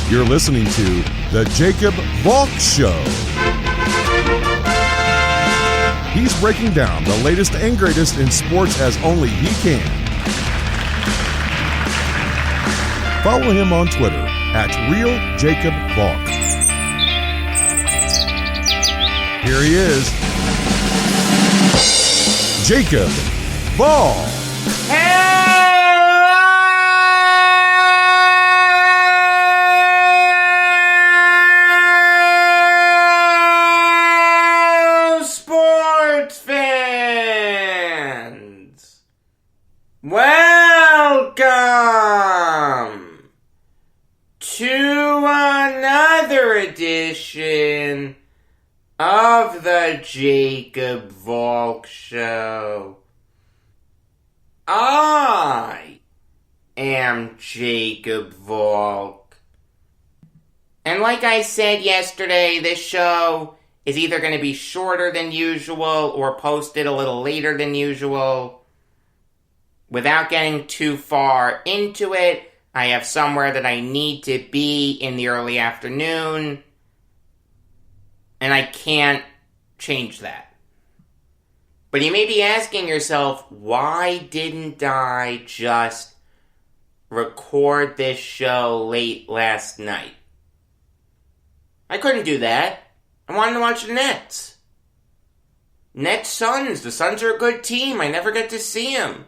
You're listening to The Jacob Valk Show. He's breaking down the latest and greatest in sports as only he can. Follow him on Twitter at RealJacobValk. Here he is, Jacob Valk. Welcome to another edition of the Jacob Valk Show. I am Jacob Valk. And like I said yesterday, this show is either going to be shorter than usual or posted a little later than usual. Without getting too far into it, I have somewhere that I need to be in the early afternoon, and I can't change that. But you may be asking yourself, why didn't I just record this show late last night? I couldn't do that. I wanted to watch the Nets. Nets Suns. The Suns are a good team. I never get to see them.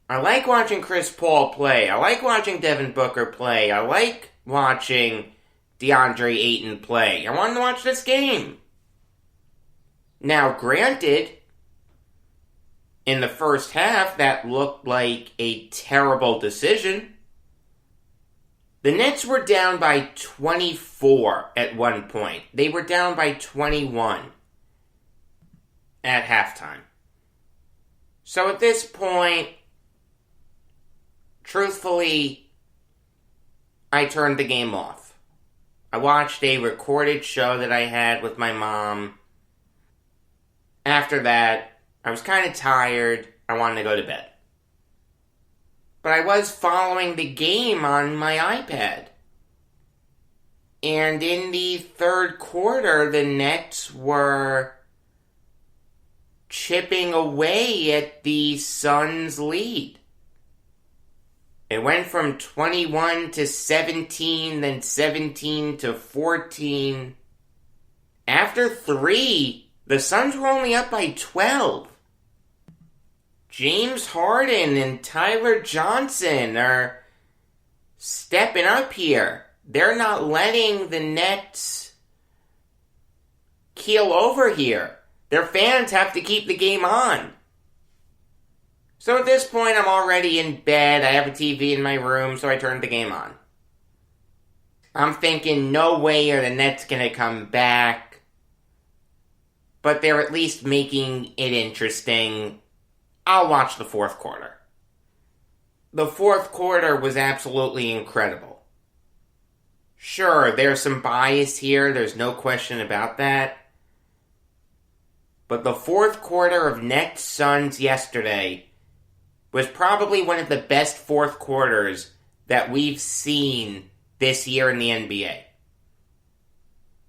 I like watching Chris Paul play. I like watching Devin Booker play. I like watching DeAndre Ayton play. I wanted to watch this game. Now, granted, in the first half, that looked like a terrible decision. The Nets were down by 24 at one point. They were down by 21 at halftime. So at this point, truthfully, I turned the game off. I watched a recorded show that I had with my mom. After that, I was kind of tired. I wanted to go to bed. But I was following the game on my iPad. And in the third quarter, the Nets were chipping away at the Suns' lead. It went from 21 to 17, then 17 to 14. After 3, the Suns were only up by 12. James Harden and Tyler Johnson are stepping up here. They're not letting the Nets keel over here. Their fans have to keep the game on. So at this point, I'm already in bed. I have a TV in my room, so I turned the game on. I'm thinking, no way are the Nets going to come back. But they're at least making it interesting. I'll watch the fourth quarter. The fourth quarter was absolutely incredible. Sure, there's some bias here. There's no question about that. But the fourth quarter of Nets Suns yesterday was probably one of the best fourth quarters that we've seen this year in the NBA.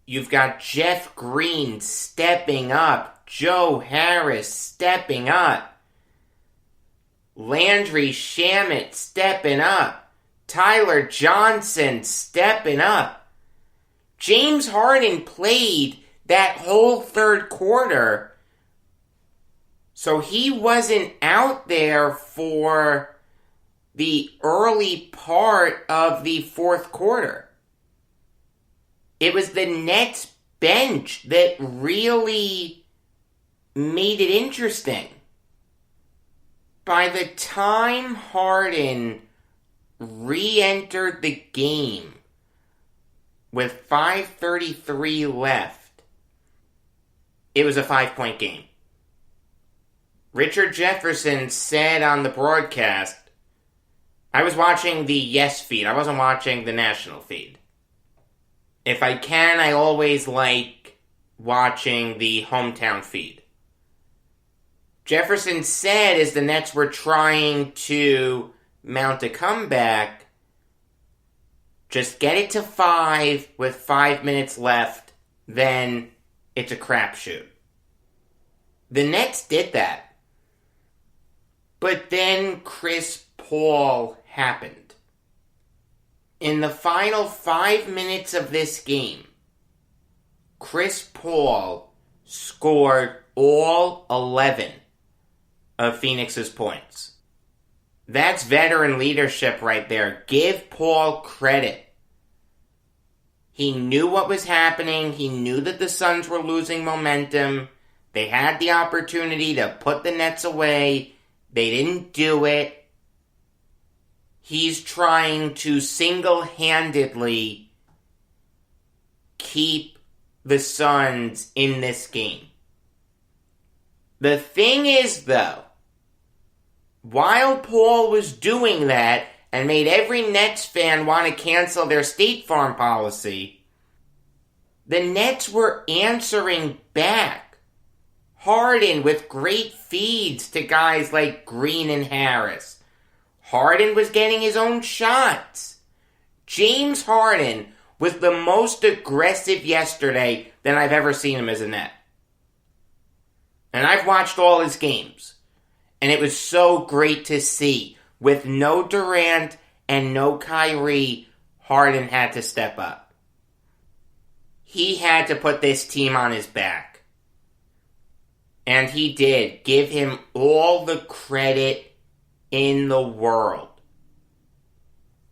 You've got Jeff Green stepping up, Joe Harris stepping up, Landry Shamet stepping up, Tyler Johnson stepping up. James Harden played that whole third quarter, so he wasn't out there for the early part of the fourth quarter. It was the Nets bench that really made it interesting. By the time Harden re-entered the game with 5:33 left, it was a 5-point game. Richard Jefferson said on the broadcast, I was watching the Yes feed, I wasn't watching the national feed. If I can, I always like watching the hometown feed. Jefferson said as the Nets were trying to mount a comeback, Just get it to 5 with 5 minutes left, then it's a crapshoot. The Nets did that. But then Chris Paul happened. In the final 5 minutes of this game, Chris Paul scored all 11 of Phoenix's points. That's veteran leadership right there. Give Paul credit. He knew what was happening. He knew that the Suns were losing momentum. They had the opportunity to put the Nets away. They didn't do it. He's trying to single-handedly keep the Suns in this game. The thing is, though, while Paul was doing that and made every Nets fan want to cancel their State Farm policy, the Nets were answering back. Harden with great feeds to guys like Green and Harris. Harden was getting his own shots. James Harden was the most aggressive yesterday than I've ever seen him as a Net. And I've watched all his games. And it was so great to see. With no Durant and no Kyrie, Harden had to step up. He had to put this team on his back. And he did. Give him all the credit in the world.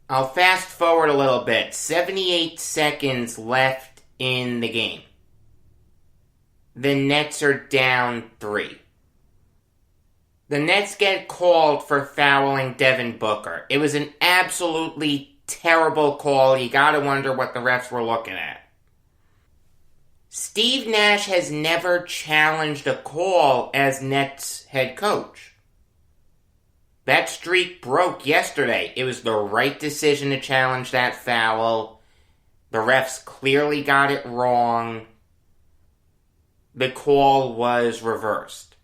I'll fast forward a little bit. 78 seconds left in the game. The Nets are down 3. The Nets get called for fouling Devin Booker. It was an absolutely terrible call. You gotta wonder what the refs were looking at. Steve Nash has never challenged a call as Nets head coach. That streak broke yesterday. It was the right decision to challenge that foul. The refs clearly got it wrong. The call was reversed.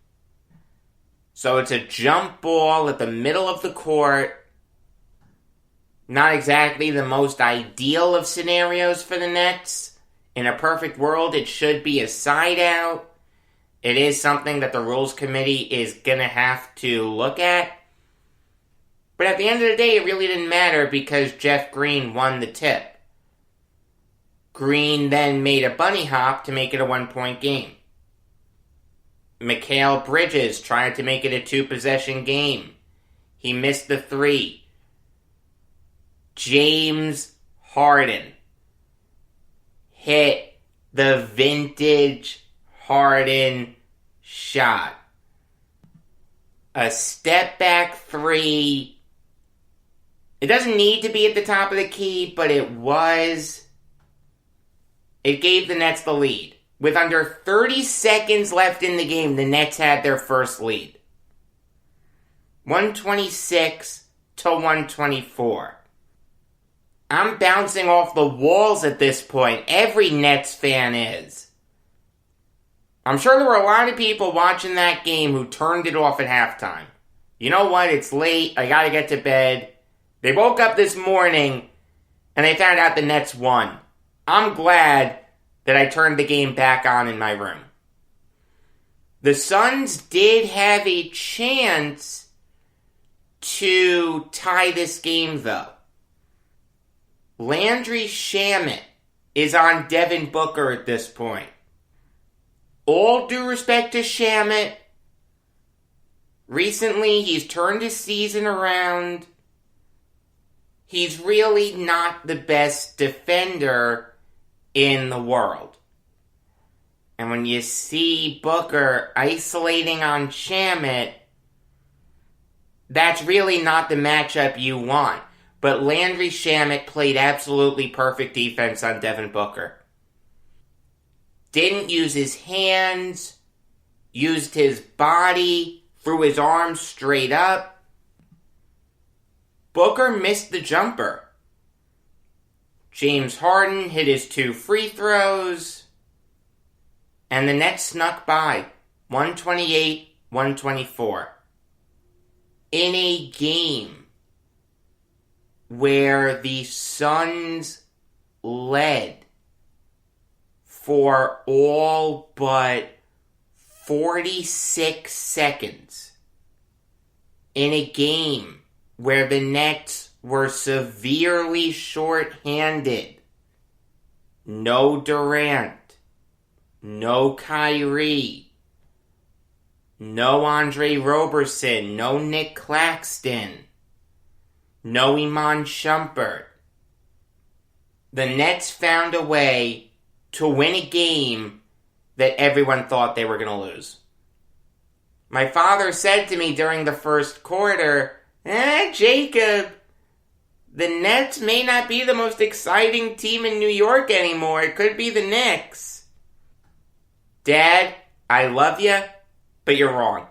So it's a jump ball at the middle of the court. Not exactly the most ideal of scenarios for the Nets. In a perfect world, it should be a side out. It is something that the Rules Committee is going to have to look at. But at the end of the day, it really didn't matter because Jeff Green won the tip. Green then made a bunny hop to make it a 1-point game. Mikal Bridges tried to make it a 2-possession game. He missed the 3. James Harden hit the vintage Harden shot. A step back 3. It doesn't need to be at the top of the key, but it was. It gave the Nets the lead. With under 30 seconds left in the game, the Nets had their first lead. 126 to 124. I'm bouncing off the walls at this point. Every Nets fan is. I'm sure there were a lot of people watching that game who turned it off at halftime. You know what? It's late. I gotta get to bed. They woke up this morning and they found out the Nets won. I'm glad that I turned the game back on in my room. The Suns did have a chance to tie this game, though. Landry Shamet is on Devin Booker at this point. All due respect to Shamet, recently he's turned his season around. He's really not the best defender in the world. And when you see Booker isolating on Shamet, that's really not the matchup you want. But Landry Shamet played absolutely perfect defense on Devin Booker. Didn't use his hands, used his body, threw his arms straight up. Booker missed the jumper. James Harden hit his 2 free throws. And the Nets snuck by. 128-124. 124. In a game, where the Suns led for all but 46 seconds in a game where the Nets were severely short-handed. No Durant, no Kyrie, no Andre Roberson, no Nick Claxton, no Iman Shumpert. The Nets found a way to win a game that everyone thought they were going to lose. My father said to me during the first quarter, Jacob, the Nets may not be the most exciting team in New York anymore. It could be the Knicks. Dad, I love you, but you're wrong.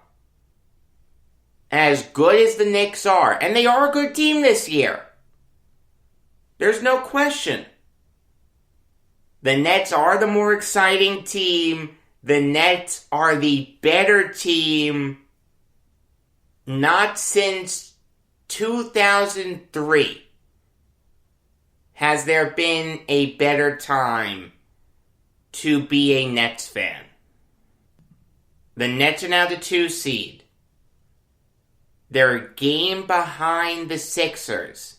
As good as the Knicks are, and they are a good team this year, there's no question. The Nets are the more exciting team. The Nets are the better team. Not since 2003 has there been a better time to be a Nets fan. The Nets are now the 2 seed. They're a game behind the Sixers.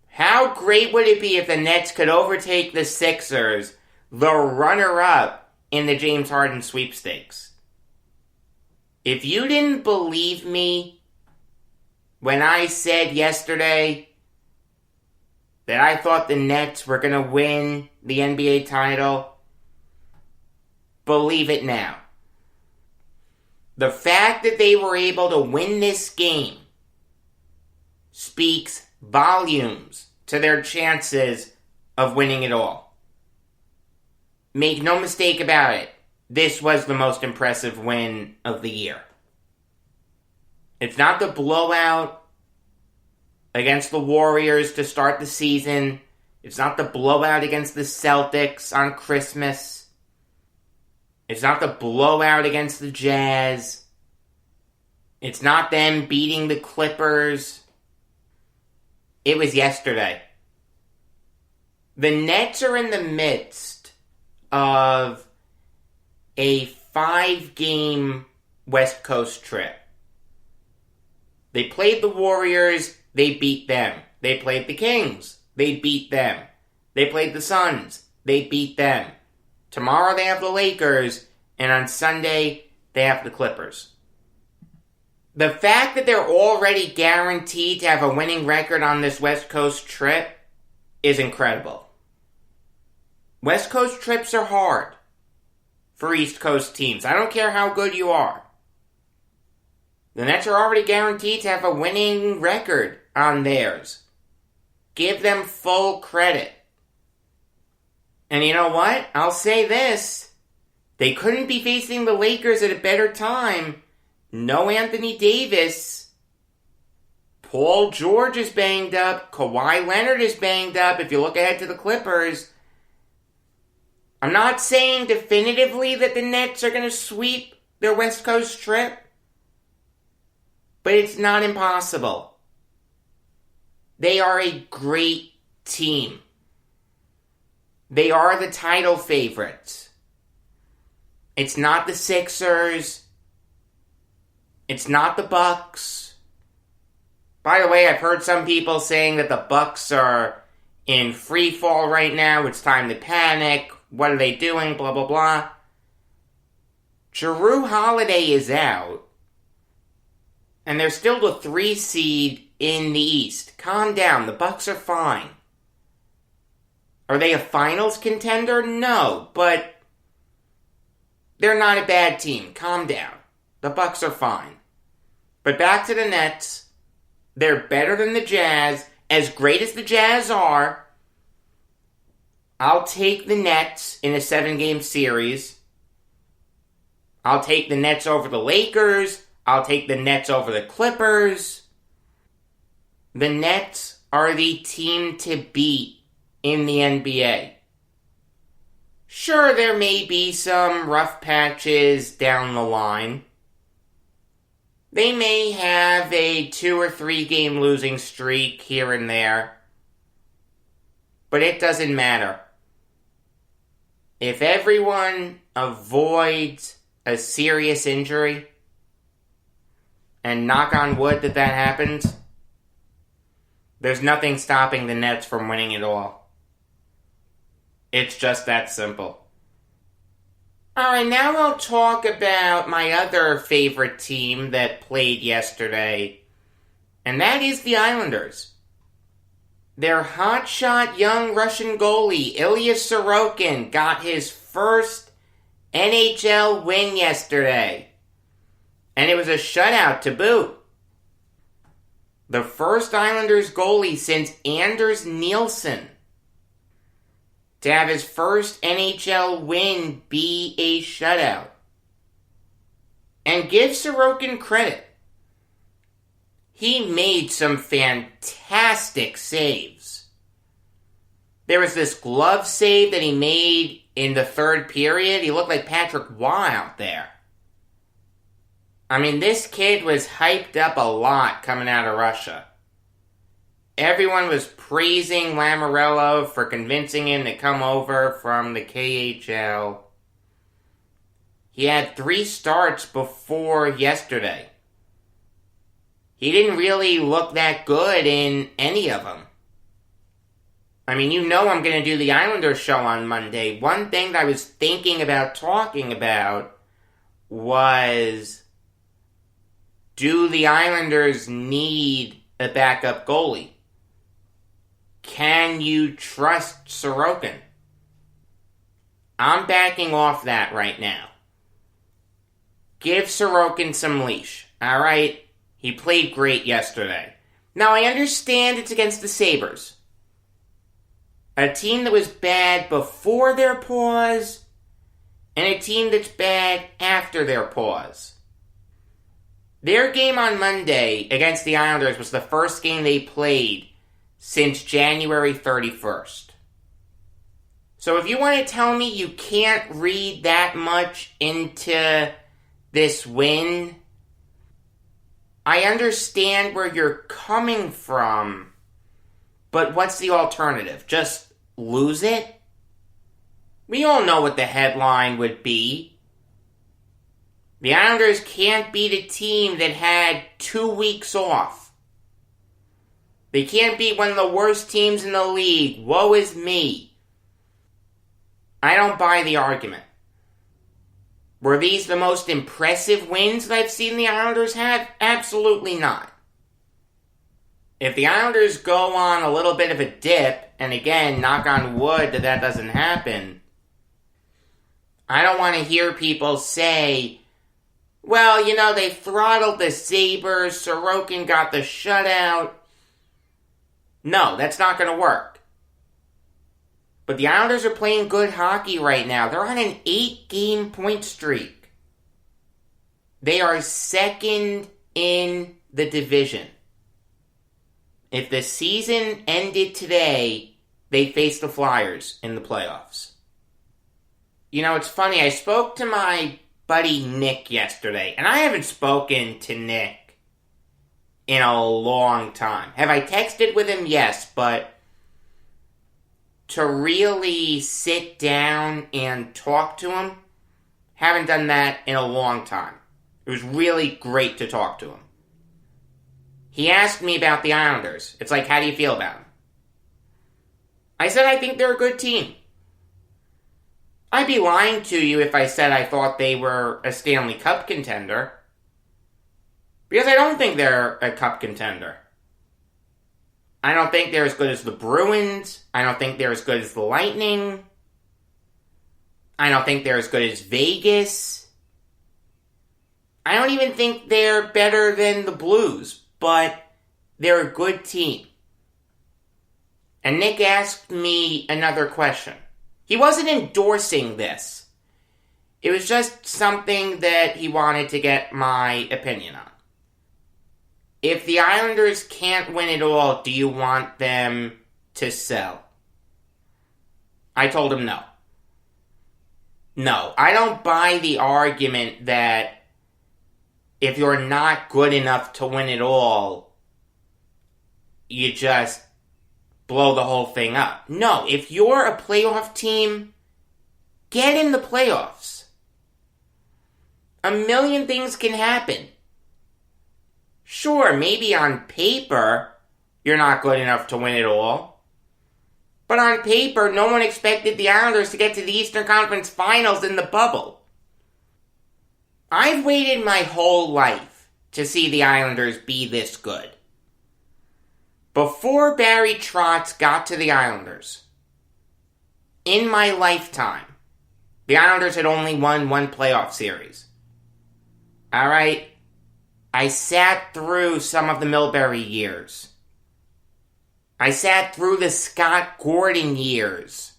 How great would it be if the Nets could overtake the Sixers, the runner-up in the James Harden sweepstakes? If you didn't believe me when I said yesterday that I thought the Nets were going to win the NBA title, believe it now. The fact that they were able to win this game speaks volumes to their chances of winning it all. Make no mistake about it, this was the most impressive win of the year. It's not the blowout against the Warriors to start the season. It's not the blowout against the Celtics on Christmas. It's not the blowout against the Jazz. It's not them beating the Clippers. It was yesterday. The Nets are in the midst of a 5-game West Coast trip. They played the Warriors, they beat them. They played the Kings, they beat them. They played the Suns, they beat them. Tomorrow they have the Lakers, and on Sunday they have the Clippers. The fact that they're already guaranteed to have a winning record on this West Coast trip is incredible. West Coast trips are hard for East Coast teams. I don't care how good you are. The Nets are already guaranteed to have a winning record on theirs. Give them full credit. And you know what? I'll say this. They couldn't be facing the Lakers at a better time. No Anthony Davis. Paul George is banged up. Kawhi Leonard is banged up. If you look ahead to the Clippers, I'm not saying definitively that the Nets are going to sweep their West Coast trip, but it's not impossible. They are a great team. They are the title favorites. It's not the Sixers. It's not the Bucks. By the way, I've heard some people saying that the Bucks are in free fall right now. It's time to panic. What are they doing? Blah, blah, blah. Jrue Holiday is out. And they're still the 3 seed in the East. Calm down. The Bucks are fine. Are they a finals contender? No, but they're not a bad team. Calm down. The Bucks are fine. But back to the Nets. They're better than the Jazz. As great as the Jazz are, I'll take the Nets in a 7-game series. I'll take the Nets over the Lakers. I'll take the Nets over the Clippers. The Nets are the team to beat in the NBA. Sure, there may be some rough patches down the line. They may have a 2 or 3 game losing streak here and there, but it doesn't matter. If everyone avoids a serious injury, and knock on wood that happens, there's nothing stopping the Nets from winning it all. It's just that simple. Alright, now I'll talk about my other favorite team that played yesterday, and that is the Islanders. Their hotshot young Russian goalie, Ilya Sorokin, got his first NHL win yesterday. And it was a shutout to boot. The first Islanders goalie since Anders Nielsen to have his first NHL win be a shutout. And give Sorokin credit. He made some fantastic saves. There was this glove save that he made in the third period. He looked like Patrick Waugh out there. I mean, this kid was hyped up a lot coming out of Russia. Everyone was praising Lamoriello for convincing him to come over from the KHL. He had 3 starts before yesterday. He didn't really look that good in any of them. I mean, you know I'm going to do the Islanders show on Monday. One thing that I was thinking about talking about was, do the Islanders need a backup goalie? Can you trust Sorokin? I'm backing off that right now. Give Sorokin some leash, alright? He played great yesterday. Now, I understand it's against the Sabres. A team that was bad before their pause, and a team that's bad after their pause. Their game on Monday against the Islanders was the first game they played since January 31st. So if you want to tell me you can't read that much into this win, I understand where you're coming from, but what's the alternative? Just lose it? We all know what the headline would be. The Islanders can't beat a team that had 2 weeks off. They can't beat one of the worst teams in the league. Woe is me. I don't buy the argument. Were these the most impressive wins that I've seen the Islanders have? Absolutely not. If the Islanders go on a little bit of a dip, and again, knock on wood that doesn't happen, I don't want to hear people say, well, you know, they throttled the Sabres, Sorokin got the shutout. No, that's not going to work. But the Islanders are playing good hockey right now. They're on an 8-game point streak. They are second in the division. If the season ended today, they face the Flyers in the playoffs. You know, it's funny. I spoke to my buddy Nick yesterday, and I haven't spoken to Nick in a long time. Have I texted with him? Yes, but to really sit down and talk to him, haven't done that in a long time. It was really great to talk to him. He asked me about the Islanders. It's like, how do you feel about them? I said I think they're a good team. I'd be lying to you if I said I thought they were a Stanley Cup contender. Because I don't think they're a Cup contender. I don't think they're as good as the Bruins. I don't think they're as good as the Lightning. I don't think they're as good as Vegas. I don't even think they're better than the Blues, but they're a good team. And Nick asked me another question. He wasn't endorsing this. It was just something that he wanted to get my opinion on. If the Islanders can't win it all, do you want them to sell? I told him no. No, I don't buy the argument that if you're not good enough to win it all, you just blow the whole thing up. No, if you're a playoff team, get in the playoffs. A million things can happen. Sure, maybe on paper, you're not good enough to win it all. But on paper, no one expected the Islanders to get to the Eastern Conference Finals in the bubble. I've waited my whole life to see the Islanders be this good. Before Barry Trotz got to the Islanders, in my lifetime, the Islanders had only won one playoff series. Alright? I sat through some of the Milbury years. I sat through the Scott Gordon years.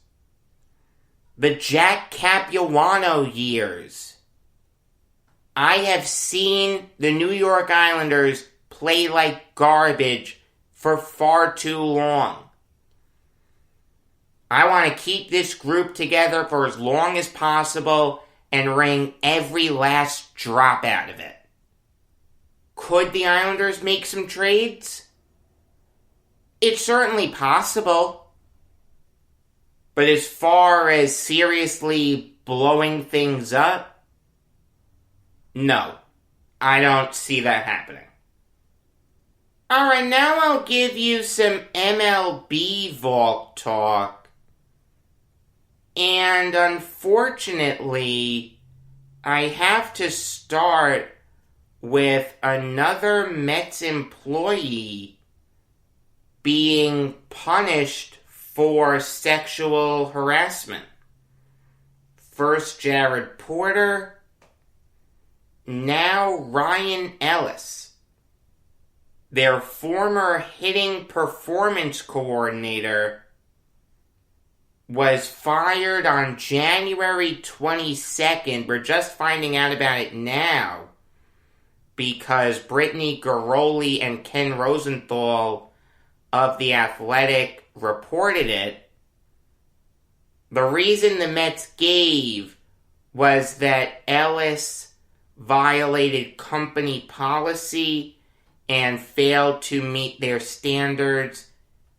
The Jack Capuano years. I have seen the New York Islanders play like garbage for far too long. I want to keep this group together for as long as possible and wring every last drop out of it. Could the Islanders make some trades? It's certainly possible. But as far as seriously blowing things up, no, I don't see that happening. Alright, now I'll give you some Mlb Vault Talk. And unfortunately, I have to start with another Mets employee being punished for sexual harassment. First Jared Porter, now Ryan Ellis. Their former hitting performance coordinator was fired on January 22nd. We're just finding out about it now because Brittany Garoli and Ken Rosenthal of The Athletic reported it. The reason the Mets gave was that Ellis violated company policy and failed to meet their standards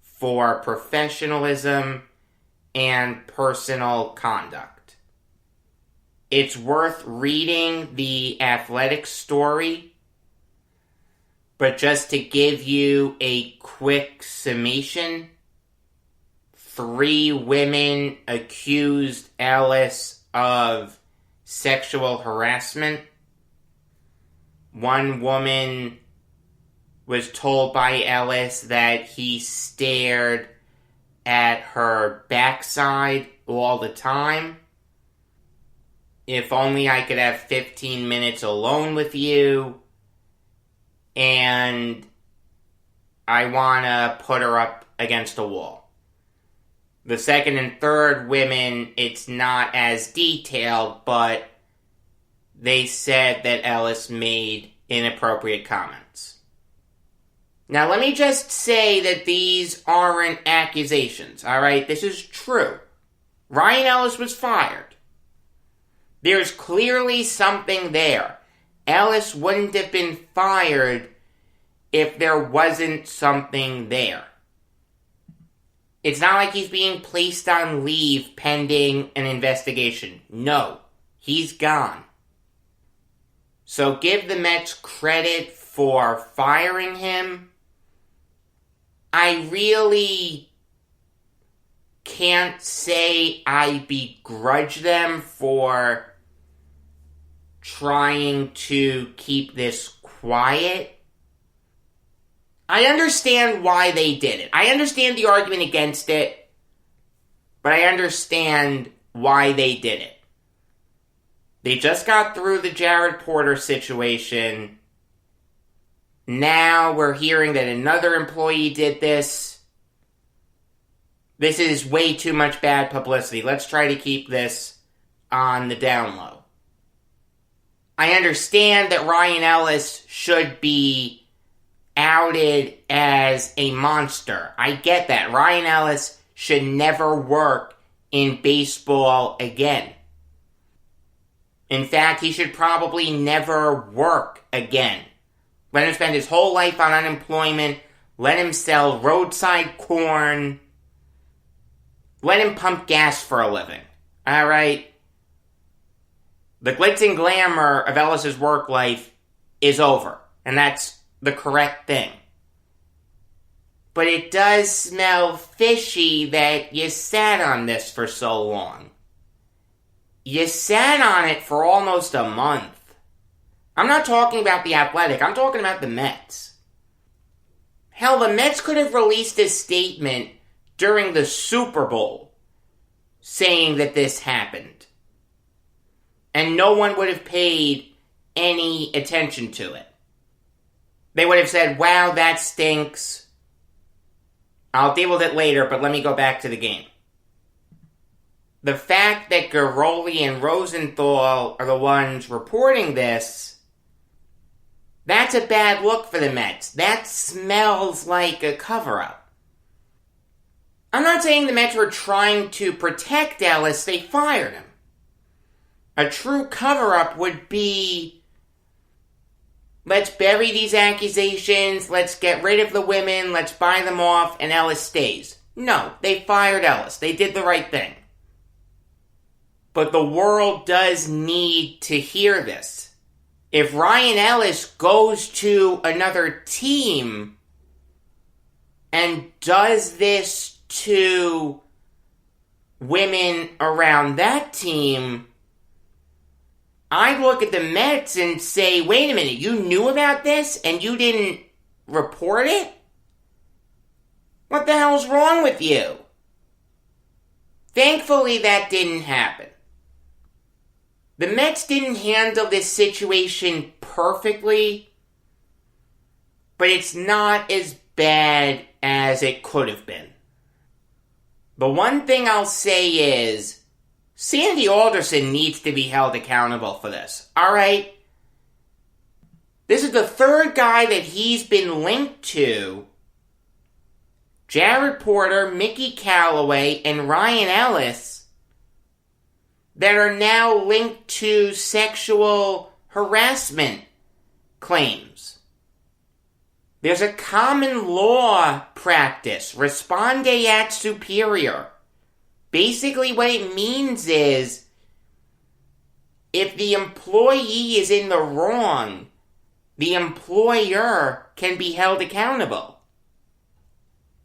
for professionalism and personal conduct. It's worth reading the Athletic story, but just to give you a quick summation, 3 women accused Ellis of sexual harassment. 1 woman was told by Ellis that he stared at her backside all the time. If only I could have 15 minutes alone with you. And I want to put her up against a wall. The second and third women, it's not as detailed, but they said that Ellis made inappropriate comments. Now, let me just say that these aren't accusations, alright? This is true. Ryan Ellis was fired. There's clearly something there. Ellis wouldn't have been fired if there wasn't something there. It's not like he's being placed on leave pending an investigation. No, he's gone. So give the Mets credit for firing him. I really can't say I begrudge them for trying to keep this quiet. I understand why they did it. I understand the argument against it, but I understand why they did it. They just got through the Jared Porter situation. Now we're hearing that another employee did this. This is way too much bad publicity. Let's try to keep this on the down low. I understand that Ryan Ellis should be outed as a monster. I get that. Ryan Ellis should never work in baseball again. In fact, he should probably never work again. Let him spend his whole life on unemployment. Let him sell roadside corn. Let him pump gas for a living. Alright? The glitz and glamour of Ellis's work life is over. And that's the correct thing. But it does smell fishy that you sat on this for so long. You sat on it for almost a month. I'm not talking about the Athletic. I'm talking about the Mets. Hell, the Mets could have released a statement during the Super Bowl saying that this happened. And no one would have paid any attention to it. They would have said, wow, that stinks. I'll deal with it later, but let me go back to the game. The fact that Garoli and Rosenthal are the ones reporting this, that's a bad look for the Mets. That smells like a cover-up. I'm not saying the Mets were trying to protect Ellis, they fired him. A true cover-up would be, let's bury these accusations, let's get rid of the women, let's buy them off, and Ellis stays. No, they fired Ellis. They did the right thing. But the world does need to hear this. If Ryan Ellis goes to another team and does this to women around that team, I'd look at the Mets and say, wait a minute, you knew about this and you didn't report it? What the hell's wrong with you? Thankfully, that didn't happen. The Mets didn't handle this situation perfectly, but it's not as bad as it could have been. The one thing I'll say is, Sandy Alderson needs to be held accountable for this, alright? This is the third guy that he's been linked to. Jared Porter, Mickey Callaway, and Ryan Ellis that are now linked to sexual harassment claims. There's a common law practice, responde at superior. Basically what it means is, if the employee is in the wrong, the employer can be held accountable.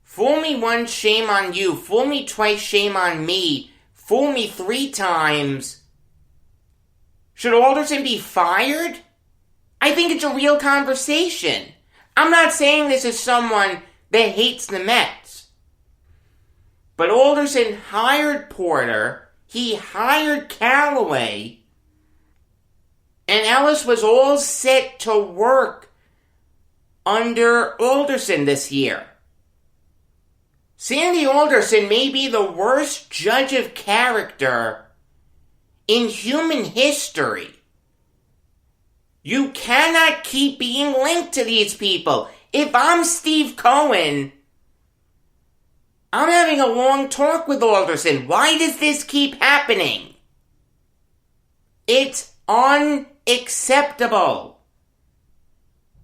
Fool me once, shame on you. Fool me twice, shame on me. Fool me 3 times. Should Alderson be fired? I think it's a real conversation. I'm not saying this as someone that hates the Mets. But Alderson hired Porter, he hired Callaway, and Ellis was all set to work under Alderson this year. Sandy Alderson may be the worst judge of character in human history. You cannot keep being linked to these people. If I'm Steve Cohen, I'm having a long talk with Alderson. Why does this keep happening? It's unacceptable.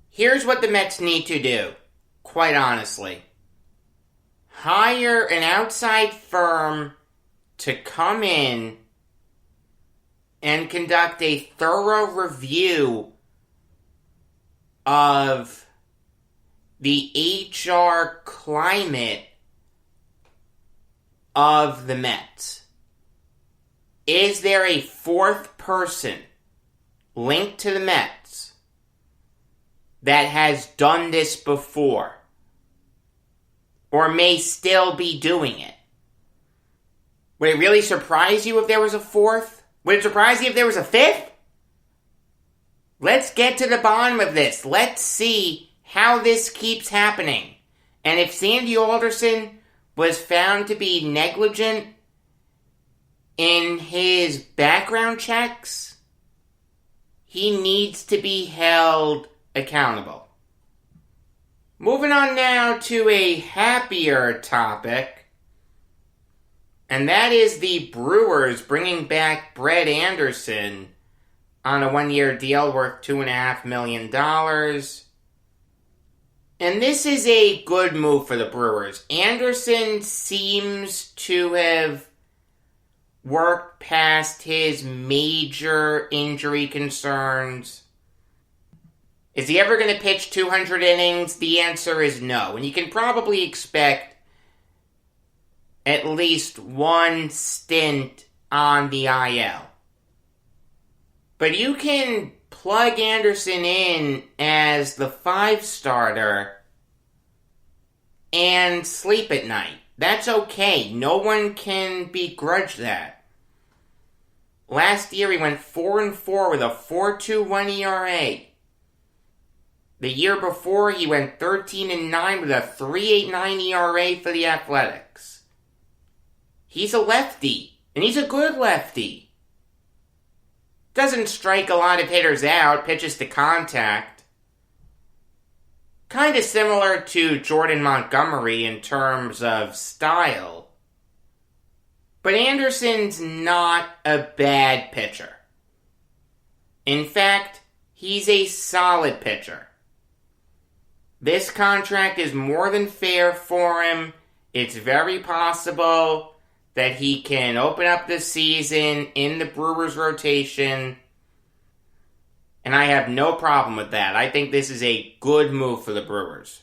Here's what the Mets need to do, quite honestly. Hire an outside firm to come in and conduct a thorough review of the HR climate of the Mets. Is there a 4th person linked to the Mets that has done this before? Or may still be doing it? Would it really surprise you if there was a 4th? Would it surprise you if there was a 5th? Let's get to the bottom of this. Let's see how this keeps happening. And if Sandy Alderson was found to be negligent in his background checks, he needs to be held accountable. Moving on now to a happier topic, and that is the Brewers bringing back Brett Anderson on a 1-year deal worth $2.5 million. And this is a good move for the Brewers. Anderson seems to have worked past his major injury concerns. Is he ever going to pitch 200 innings? The answer is no. And you can probably expect at least one stint on the IL. But you can plug Anderson in as the 5 starter and sleep at night. That's okay. No one can begrudge that. Last year he went 4-4 with a 4.21 ERA. The year before he went 13-9 with a 3.89 ERA for the Athletics. He's a lefty, and he's a good lefty. Doesn't strike a lot of hitters out, pitches to contact. Kind of similar to Jordan Montgomery in terms of style. But Anderson's not a bad pitcher. In fact, he's a solid pitcher. This contract is more than fair for him. It's very possible that he can open up the season in the Brewers rotation. And I have no problem with that. I think this is a good move for the Brewers.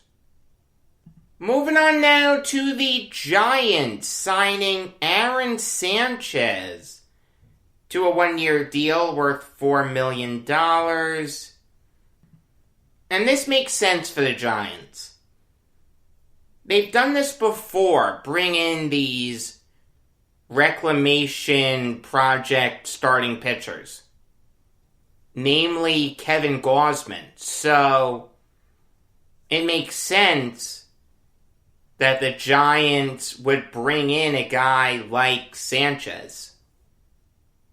Moving on now to the Giants signing Aaron Sanchez to a 1-year deal worth $4 million. And this makes sense for the Giants. They've done this before, bring in these reclamation project starting pitchers. Namely Kevin Gausman. So it makes sense that the Giants would bring in a guy like Sanchez.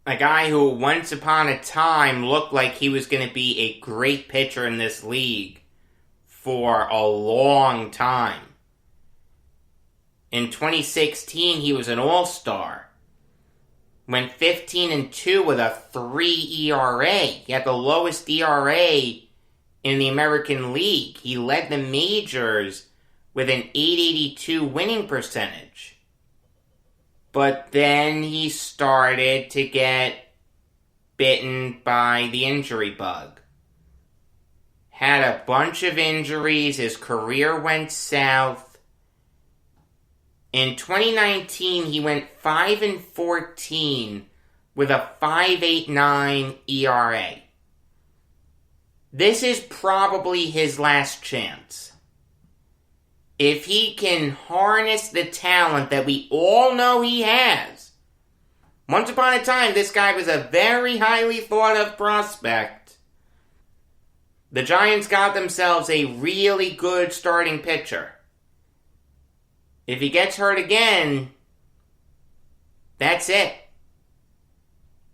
A guy who once upon a time looked like he was going to be a great pitcher in this league for a long time. In 2016, he was an all-star. Went 15-2 with a 3 ERA. He had the lowest ERA in the American League. He led the majors with an .882 winning percentage. But then he started to get bitten by the injury bug. Had a bunch of injuries. His career went south. In 2019, he went 5-14 with a 5.89 ERA. This is probably his last chance. If he can harness the talent that we all know he has. Once upon a time, this guy was a very highly thought of prospect. The Giants got themselves a really good starting pitcher. If he gets hurt again, that's it.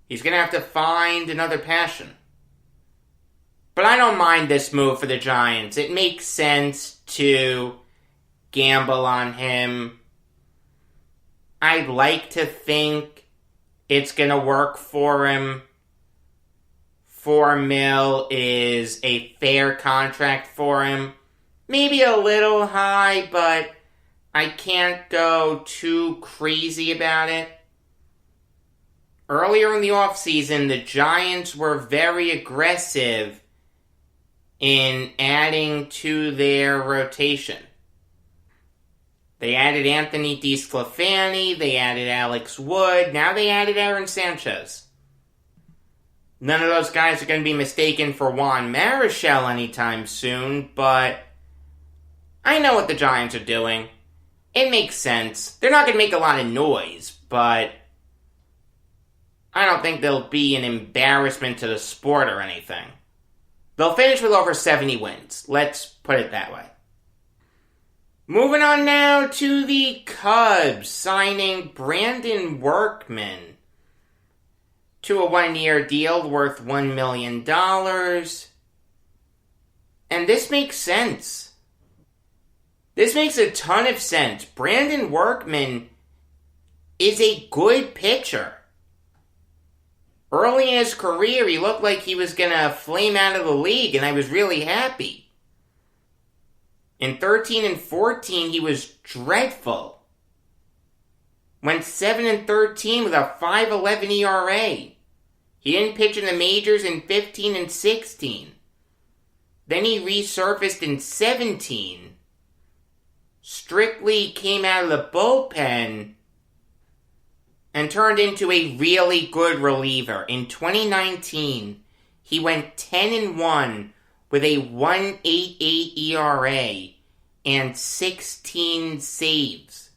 He's going to have to find another passion. But I don't mind this move for the Giants. It makes sense to gamble on him. I'd like to think it's going to work for him. $4 million is a fair contract for him. Maybe a little high, but I can't go too crazy about it. Earlier in the offseason, the Giants were very aggressive in adding to their rotation. They added Anthony DeSclafani, they added Alex Wood, now they added Aaron Sanchez. None of those guys are going to be mistaken for Juan Marichal anytime soon, but I know what the Giants are doing. It makes sense. They're not going to make a lot of noise, but I don't think they'll be an embarrassment to the sport or anything. They'll finish with over 70 wins. Let's put it that way. Moving on now to the Cubs signing Brandon Workman to a 1-year deal worth $1 million. And this makes sense. This makes a ton of sense. Brandon Workman is a good pitcher. Early in his career, he looked like he was going to flame out of the league, and I was really happy. In 13 and 14, he was dreadful. Went 7-13 with a 5.11 ERA. He didn't pitch in the majors in 15 and 16. Then he resurfaced in 17. Strictly came out of the bullpen and turned into a really good reliever. In 2019, he went 10-1 with a 1.88 ERA and 16 saves.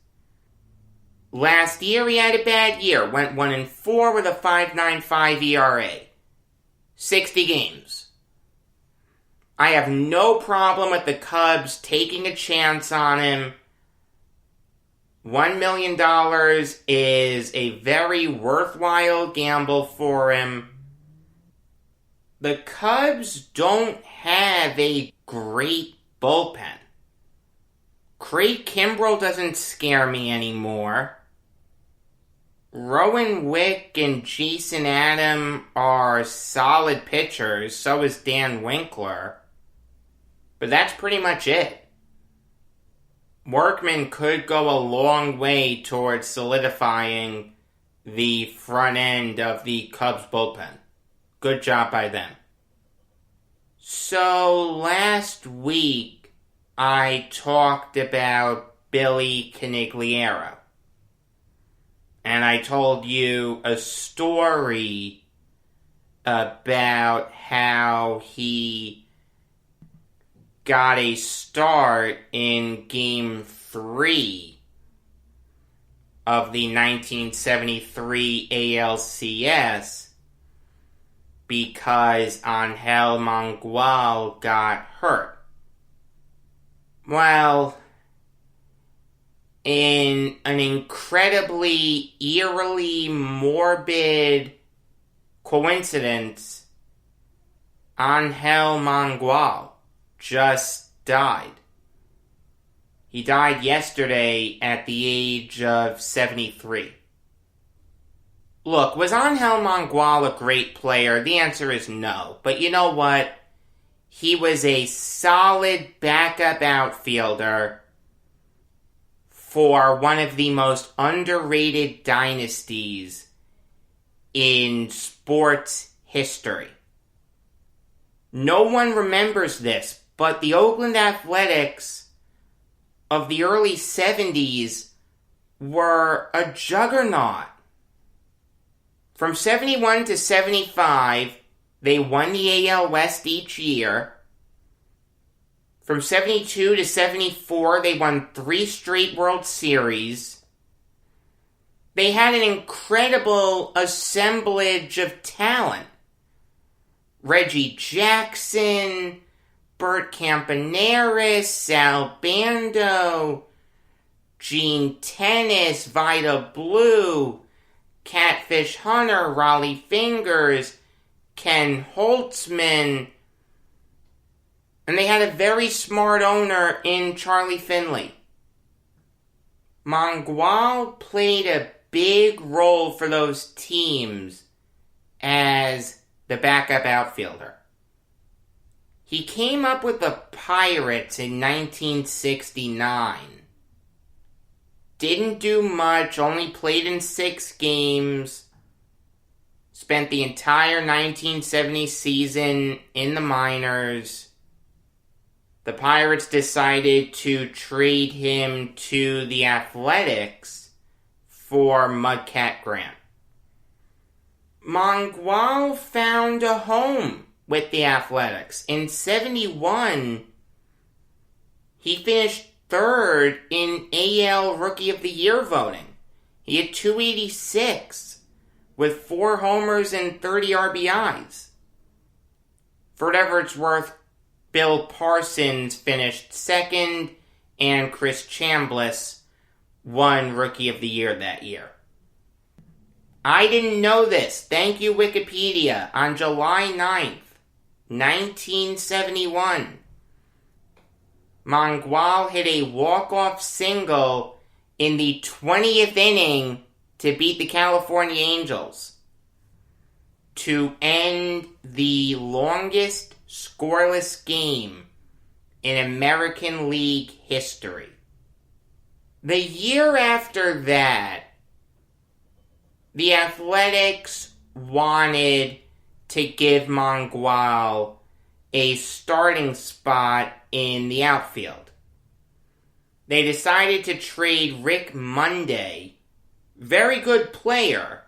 Last year, he had a bad year. Went 1-4 with a 5.95 ERA. 60 games. I have no problem with the Cubs taking a chance on him. $1 million is a very worthwhile gamble for him. The Cubs don't have a great bullpen. Craig Kimbrell doesn't scare me anymore. Rowan Wick and Jason Adam are solid pitchers, so is Dan Winkler. But that's pretty much it. Workman could go a long way towards solidifying the front end of the Cubs bullpen. Good job by them. So last week, I talked about Billy Conigliero. And I told you a story about how he got a start in Game 3 of the 1973 ALCS because Angel Mangual got hurt. Well, in an incredibly, eerily morbid coincidence, Angel Mangual just died. He died yesterday at the age of 73. Look, was Angel Mangual a great player? The answer is no. But you know what? He was a solid backup outfielder for one of the most underrated dynasties in sports history. No one remembers this, but the Oakland Athletics of the early 70s were a juggernaut. From 71 to 75, they won the AL West each year. From 72 to 74, they won 3 straight World Series. They had an incredible assemblage of talent. Reggie Jackson, Bert Campaneris, Sal Bando, Gene Tennis, Vida Blue, Catfish Hunter, Raleigh Fingers, Ken Holtzman, and they had a very smart owner in Charlie Finley. Mangual played a big role for those teams as the backup outfielder. He came up with the Pirates in 1969. Didn't do much, only played in 6 games. Spent the entire 1970 season in the minors. The Pirates decided to trade him to the Athletics for Mudcat Grant. Mangual found a home with the Athletics. In 71, he finished 3rd in AL Rookie of the Year voting. He had 286 with 4 homers and 30 RBIs. For whatever it's worth, Bill Parsons finished 2nd, and Chris Chambliss won Rookie of the Year that year. I didn't know this. Thank you, Wikipedia. On July 9th, 1971, Mangual hit a walk-off single in the 20th inning to beat the California Angels. to end the longest scoreless game in American League history. The year after that, the Athletics wanted to give Mangual a starting spot in the outfield. They decided to trade Rick Monday, very good player,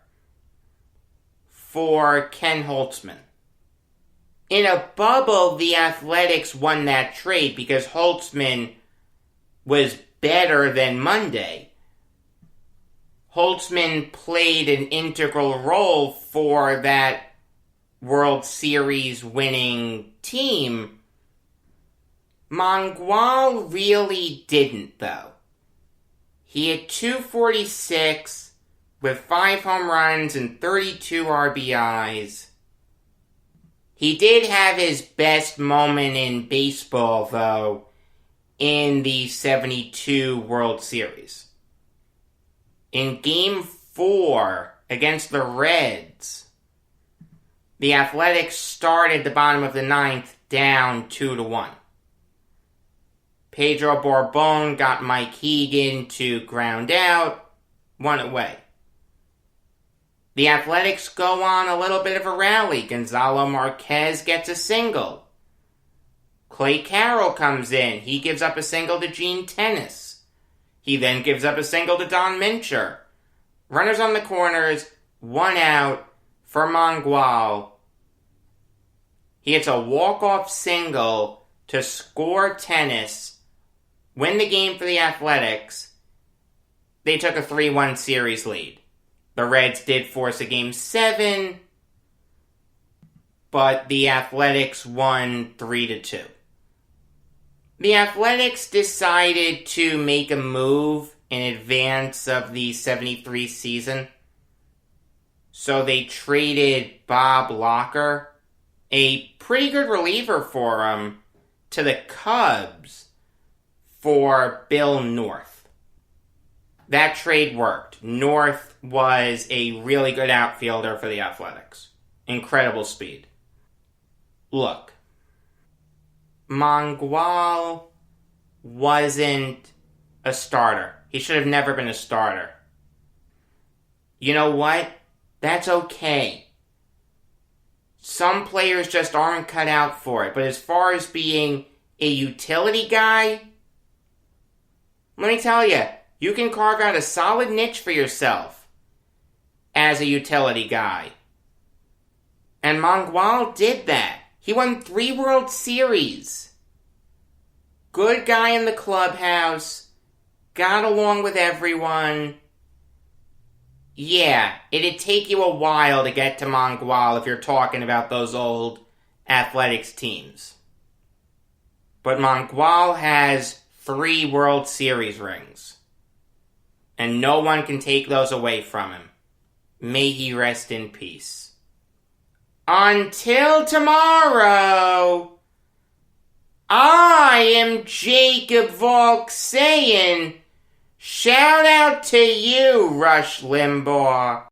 for Ken Holtzman. In a bubble, the Athletics won that trade because Holtzman was better than Monday. Holtzman played an integral role for that World Series winning team. Mangual really didn't, though. He had .246 with 5 home runs and 32 RBIs. He did have his best moment in baseball, though, in the 72 World Series. In Game 4 against the Reds, the Athletics started the bottom of the 9th down 2-1. Pedro Borbon got Mike Hegan to ground out, 1 away. The Athletics go on a little bit of a rally. Gonzalo Marquez gets a single. Clay Carroll comes in. He gives up a single to Gene Tennis. He then gives up a single to Don Mincher. Runners on the corners, 1 out for Mangual. He hits a walk-off single to score Tennis, win the game for the Athletics. They took a 3-1 series lead. The Reds did force a Game 7, but the Athletics won 3-2. The Athletics decided to make a move in advance of the 73 season. So they traded Bob Locker, a pretty good reliever for him, to the Cubs for Bill North. That trade worked. North was a really good outfielder for the Athletics. Incredible speed. Look, Mangual wasn't a starter. He should have never been a starter. You know what? That's okay. Some players just aren't cut out for it. But as far as being a utility guy, let me tell you, you can carve out a solid niche for yourself as a utility guy. And Mangual did that. He won 3 World Series. Good guy in the clubhouse. Got along with everyone. Yeah, it'd take you a while to get to Mangual if you're talking about those old Athletics teams. But Mangual has 3 World Series rings. And no one can take those away from him. May he rest in peace. Until tomorrow, I am Jacob Valk saying, shout out to you, Rush Limbaugh.